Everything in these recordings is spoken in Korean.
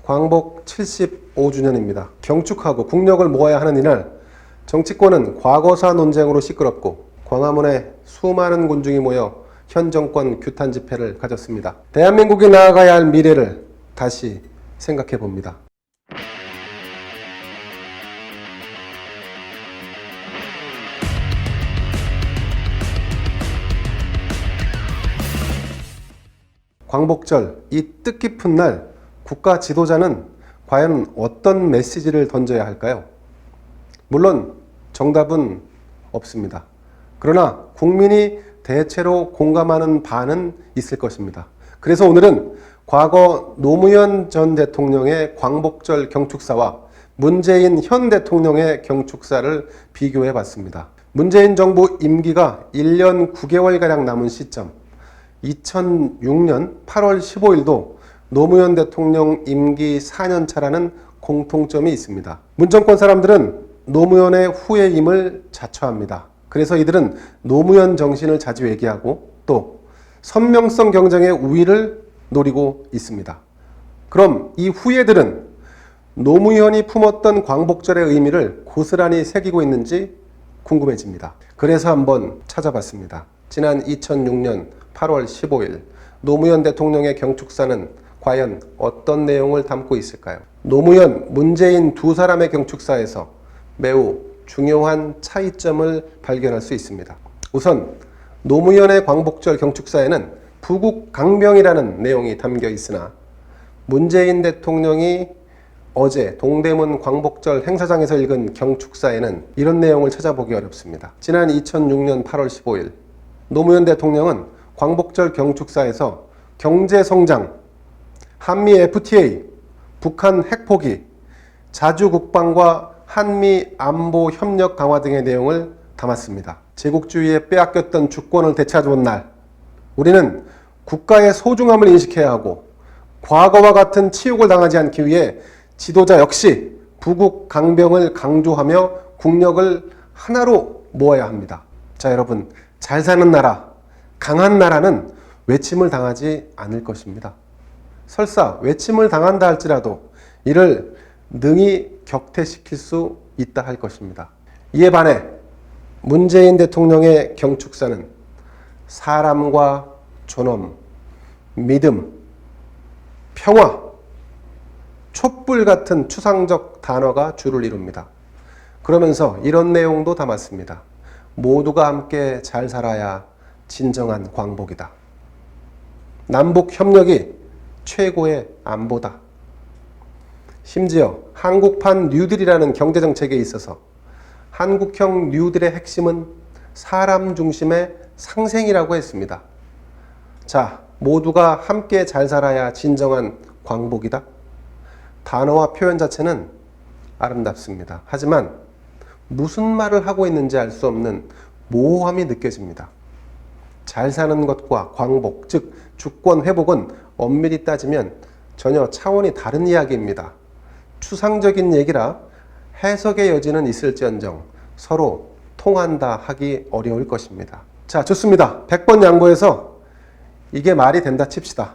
광복 75주년입니다. 경축하고 국력을 모아야 하는 이날, 정치권은 과거사 논쟁으로 시끄럽고 광화문에 수많은 군중이 모여 현 정권 규탄 집회를 가졌습니다. 대한민국이 나아가야 할 미래를 다시 생각해 봅니다. 광복절, 이 뜻깊은 날, 국가 지도자는 과연 어떤 메시지를 던져야 할까요? 물론 정답은 없습니다. 그러나 국민이 대체로 공감하는 바는 있을 것입니다. 그래서 오늘은 과거 노무현 전 대통령의 광복절 경축사와 문재인 현 대통령의 경축사를 비교해 봤습니다. 문재인 정부 임기가 1년 9개월가량 남은 시점, 2006년 8월 15일도 노무현 대통령 임기 4년차라는 공통점이 있습니다. 문정권 사람들은 노무현의 후예임을 자처합니다. 그래서 이들은 노무현 정신을 자주 얘기하고 또 선명성 경쟁의 우위를 노리고 있습니다. 그럼 이 후예들은 노무현이 품었던 광복절의 의미를 고스란히 새기고 있는지 궁금해집니다. 그래서 한번 찾아봤습니다. 지난 2006년 8월 15일 노무현 대통령의 경축사는 과연 어떤 내용을 담고 있을까요? 노무현, 문재인 두 사람의 경축사에서 매우 중요한 차이점을 발견할 수 있습니다. 우선 노무현의 광복절 경축사에는 부국 강병이라는 내용이 담겨 있으나 문재인 대통령이 어제 동대문 광복절 행사장에서 읽은 경축사에는 이런 내용을 찾아보기 어렵습니다. 지난 2006년 8월 15일 노무현 대통령은 광복절 경축사에서 경제성장, 한미 FTA, 북한 핵포기, 자주국방과 한미 안보 협력 강화 등의 내용을 담았습니다. 제국주의에 빼앗겼던 주권을 되찾아온 날, 우리는 국가의 소중함을 인식해야 하고 과거와 같은 치욕을 당하지 않기 위해 지도자 역시 부국 강병을 강조하며 국력을 하나로 모아야 합니다. 자, 여러분, 잘 사는 나라, 강한 나라는 외침을 당하지 않을 것입니다. 설사 외침을 당한다 할지라도 이를 능히 격퇴시킬 수 있다 할 것입니다. 이에 반해 문재인 대통령의 경축사는 사람과 존엄, 믿음, 평화, 촛불 같은 추상적 단어가 주를 이룹니다. 그러면서 이런 내용도 담았습니다. 모두가 함께 잘 살아야 진정한 광복이다. 남북 협력이 최고의 안보다. 심지어 한국판 뉴딜이라는 경제정책에 있어서 한국형 뉴딜의 핵심은 사람 중심의 상생이라고 했습니다. 자, 모두가 함께 잘 살아야 진정한 광복이다. 단어와 표현 자체는 아름답습니다. 하지만 무슨 말을 하고 있는지 알 수 없는 모호함이 느껴집니다. 잘 사는 것과 광복, 즉 주권 회복은 엄밀히 따지면 전혀 차원이 다른 이야기입니다. 추상적인 얘기라 해석의 여지는 있을지언정 서로 통한다 하기 어려울 것입니다. 자, 좋습니다. 100번 양보해서 이게 말이 된다 칩시다.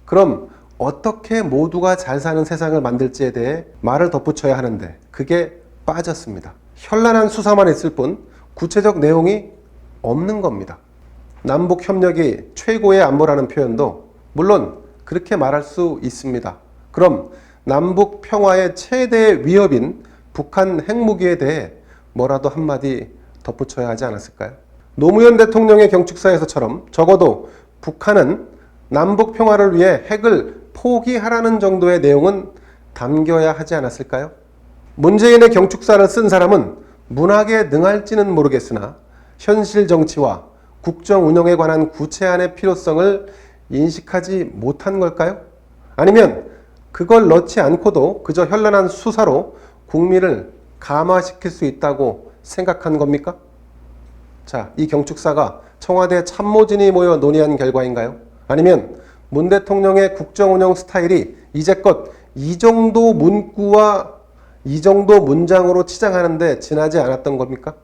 그럼 어떻게 모두가 잘 사는 세상을 만들지에 대해 말을 덧붙여야 하는데 그게 빠졌습니다. 현란한 수사만 있을 뿐 구체적 내용이 없는 겁니다. 남북 협력이 최고의 안보라는 표현도 물론 그렇게 말할 수 있습니다. 그럼 남북 평화의 최대 위협인 북한 핵무기에 대해 뭐라도 한마디 덧붙여야 하지 않았을까요? 노무현 대통령의 경축사에서처럼 적어도 북한은 남북 평화를 위해 핵을 포기하라는 정도의 내용은 담겨야 하지 않았을까요? 문재인의 경축사를 쓴 사람은 문학에 능할지는 모르겠으나 현실 정치와 국정 운영에 관한 구체안의 필요성을 인식하지 못한 걸까요? 아니면 그걸 넣지 않고도 그저 현란한 수사로 국민을 감화시킬 수 있다고 생각한 겁니까? 자, 이 경축사가 청와대 참모진이 모여 논의한 결과인가요? 아니면 문 대통령의 국정 운영 스타일이 이제껏 이 정도 문구와 이 정도 문장으로 치장하는데 지나지 않았던 겁니까?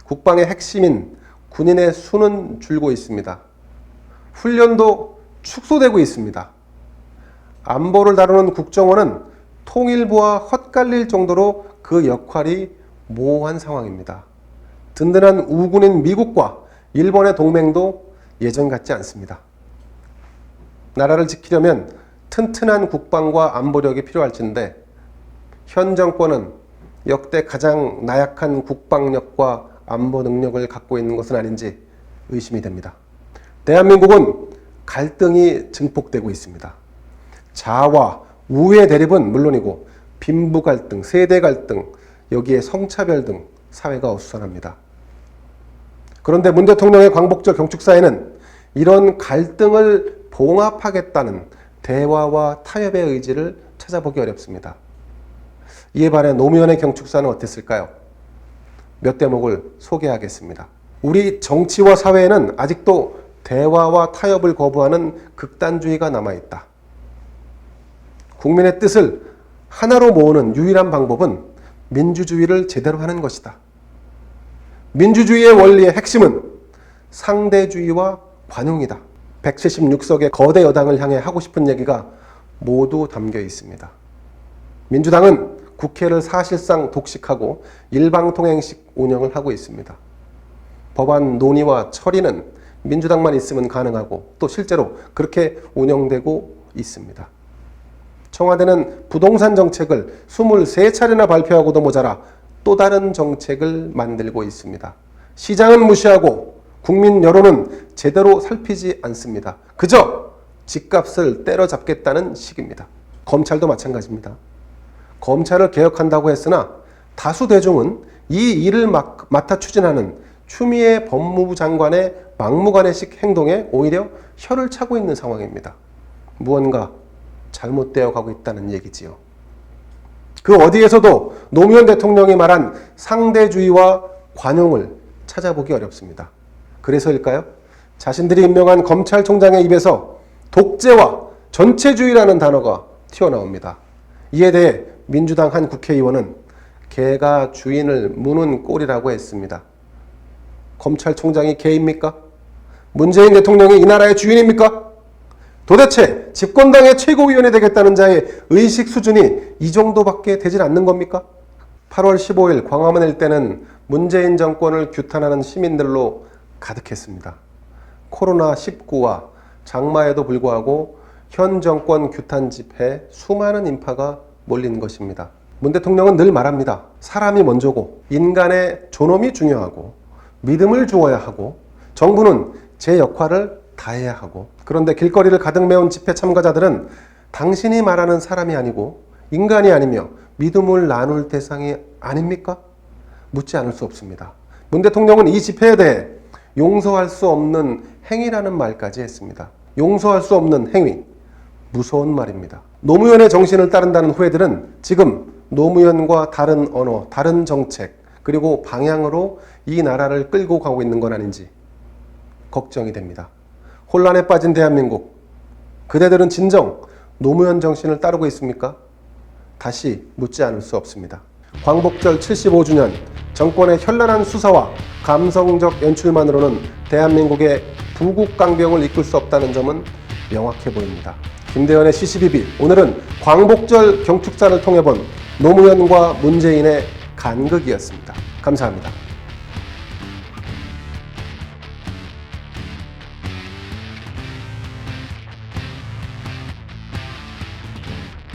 국방의 핵심인 군인의 수는 줄고 있습니다. 훈련도 축소되고 있습니다. 안보를 다루는 국정원은 통일부와 헛갈릴 정도로 그 역할이 모호한 상황입니다. 든든한 우군인 미국과 일본의 동맹도 예전 같지 않습니다. 나라를 지키려면 튼튼한 국방과 안보력이 필요할진데 현 정권은 역대 가장 나약한 국방력과 안보 능력을 갖고 있는 것은 아닌지 의심이 됩니다. 대한민국은 갈등이 증폭되고 있습니다. 자와 우의 대립은 물론이고 빈부 갈등, 세대 갈등, 여기에 성차별 등 사회가 어수선합니다. 그런데 문 대통령의 광복절 경축사에는 이런 갈등을 봉합하겠다는 대화와 타협의 의지를 찾아보기 어렵습니다. 이에 반해 노무현의 경축사는 어땠을까요? 몇 대목을 소개하겠습니다. 우리 정치와 사회에는 아직도 대화와 타협을 거부하는 극단주의가 남아있다. 국민의 뜻을 하나로 모으는 유일한 방법은 민주주의를 제대로 하는 것이다. 민주주의의 원리의 핵심은 상대주의와 관용이다. 176석의 거대 여당을 향해 하고 싶은 얘기가 모두 담겨 있습니다. 민주당은 국회를 사실상 독식하고 일방통행식 운영을 하고 있습니다. 법안 논의와 처리는 민주당만 있으면 가능하고 또 실제로 그렇게 운영되고 있습니다. 청와대는 부동산 정책을 23차례나 발표하고도 모자라 또 다른 정책을 만들고 있습니다. 시장은 무시하고 국민 여론은 제대로 살피지 않습니다. 그저 집값을 때려잡겠다는 식입니다. 검찰도 마찬가지입니다. 검찰을 개혁한다고 했으나 다수 대중은 이 일을 맡아 추진하는 추미애 법무부 장관의 막무가내식 행동에 오히려 혀를 차고 있는 상황입니다. 무언가 잘못되어 가고 있다는 얘기지요. 그 어디에서도 노무현 대통령이 말한 상대주의와 관용을 찾아보기 어렵습니다. 그래서일까요? 자신들이 임명한 검찰총장의 입에서 독재와 전체주의라는 단어가 튀어나옵니다. 이에 대해 민주당 한 국회의원은 개가 주인을 무는 꼴이라고 했습니다. 검찰총장이 개입니까? 문재인 대통령이 이 나라의 주인입니까? 도대체 집권당의 최고위원이 되겠다는 자의 의식 수준이 이 정도밖에 되질 않는 겁니까? 8월 15일 광화문 일대는 문재인 정권을 규탄하는 시민들로 가득했습니다. 코로나19와 장마에도 불구하고 현 정권 규탄 집회에 수많은 인파가 몰린 것입니다. 문 대통령은 늘 말합니다. 사람이 먼저고 인간의 존엄이 중요하고 믿음을 주어야 하고 정부는 제 역할을 다해야 하고, 그런데 길거리를 가득 메운 집회 참가자들은 당신이 말하는 사람이 아니고 인간이 아니며 믿음을 나눌 대상이 아닙니까? 묻지 않을 수 없습니다. 문 대통령은 이 집회에 대해 용서할 수 없는 행위라는 말까지 했습니다. 용서할 수 없는 행위, 무서운 말입니다. 노무현의 정신을 따른다는 후배들은 지금 노무현과 다른 언어, 다른 정책, 그리고 방향으로 이 나라를 끌고 가고 있는 건 아닌지 걱정이 됩니다. 혼란에 빠진 대한민국, 그대들은 진정 노무현 정신을 따르고 있습니까? 다시 묻지 않을 수 없습니다. 광복절 75주년, 정권의 현란한 수사와 감성적 연출만으로는 대한민국의 부국강병을 이끌 수 없다는 점은 명확해 보입니다. 김대현의 시시비비, 오늘은 광복절 경축사를 통해 본 노무현과 문재인의 간극이었습니다. 감사합니다.